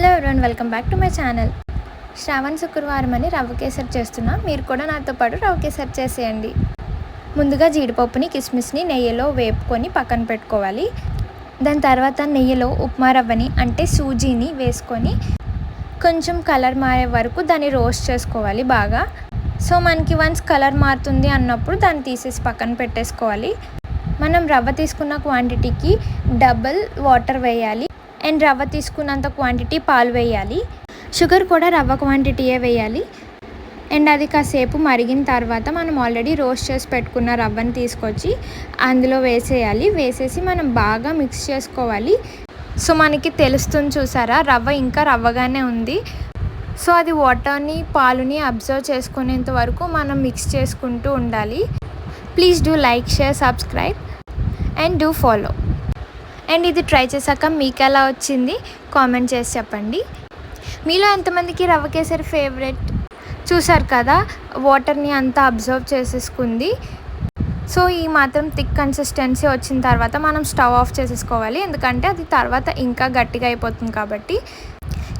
Hello everyone, welcome back to my channel. శ్రావణ శుక్రవారం అని రవ్వ కేసరి చేస్తున్నా. మీరు కూడా నాతో పాటు రవ్వ కేసరి చేసేయండి. ముందుగా జీడిపప్పుని కిస్మిస్ని నెయ్యిలో వేపుకొని పక్కన పెట్టుకోవాలి. దాని తర్వాత నెయ్యిలో ఉప్మా రవ్వని అంటే సూజీని వేసుకొని కొంచెం కలర్ మారే వరకు దాన్ని రోస్ట్ చేసుకోవాలి బాగా. సో మనకి వన్స్ కలర్ మారుతుంది అన్నప్పుడు దాన్ని తీసేసి పక్కన పెట్టేసుకోవాలి. మనం రవ్వ తీసుకున్న క్వాంటిటీకి డబుల్ వాటర్ వేయాలి అండ్ రవ్వ తీసుకున్నంత క్వాంటిటీ పాలు వేయాలి. షుగర్ కూడా రవ్వ క్వాంటిటీయే వేయాలి. అండ్ అది కాసేపు మరిగిన తర్వాత మనం ఆల్రెడీ రోస్ట్ చేసి పెట్టుకున్న రవ్వని తీసుకొచ్చి అందులో వేసేయాలి. వేసేసి మనం బాగా మిక్స్ చేసుకోవాలి. సో మనకి తెలుస్తుంది చూసారా, రవ్వ ఇంకా రవ్వగానే ఉంది. సో అది వాటర్ని పాలుని అబ్జర్వ్ చేసుకునేంత వరకు మనం మిక్స్ చేసుకుంటూ ఉండాలి. Please do like, share, subscribe and do follow. And ఇది ట్రై చేశాక మీకు ఎలా వచ్చింది కామెంట్ చేసి చెప్పండి. మీలో ఎంతమందికి రవ్వ కేసరి ఫేవరెట్? చూసారు కదా, వాటర్ని అంతా అబ్జర్వ్ చేసేసుకుంది. సో ఈ మాత్రం థిక్ కన్సిస్టెన్సీ వచ్చిన తర్వాత మనం స్టవ్ ఆఫ్ చేసేసుకోవాలి, ఎందుకంటే అది తర్వాత ఇంకా గట్టిగా అయిపోతుంది కాబట్టి.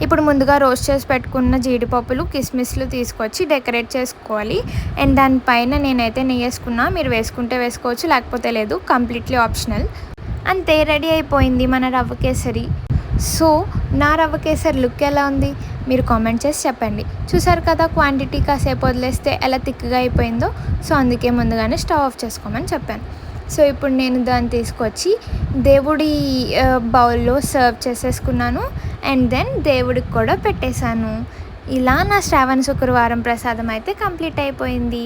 ఇప్పుడు ముందుగా రోస్ట్ చేసి పెట్టుకున్న జీడిపప్పులు కిస్మిస్లు తీసుకొచ్చి డెకరేట్ చేసుకోవాలి. అండ్ దానిపైన నేనైతే నెయ్యి వేసుకున్నా. మీరు వేసుకుంటే వేసుకోవచ్చు, లేకపోతే లేదు, కంప్లీట్లీ ఆప్షనల్. అంతే, రెడీ అయిపోయింది మన రవ్వ కేసరి. సో నా రవ్వ కేసరి లుక్ ఎలా ఉంది మీరు కామెంట్ చేసి చెప్పండి. చూసారు కదా, క్వాంటిటీ కాసేపు వదిలేస్తే ఎలా థిక్గా అయిపోయిందో. సో అందుకే ముందుగానే స్టవ్ ఆఫ్ చేసుకోమని చెప్పాను. సో ఇప్పుడు నేను దాన్ని తీసుకొచ్చి దేవుడి బౌల్లో సర్వ్ చేసేసుకున్నాను. అండ్ దెన్ దేవుడికి కూడా పెట్టేశాను. ఇలా నా శ్రావణ శుక్రవారం ప్రసాదం అయితే కంప్లీట్ అయిపోయింది.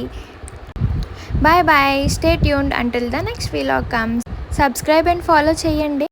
Bye bye, stay tuned until the next vlog comes. Subscribe and follow చేయండి.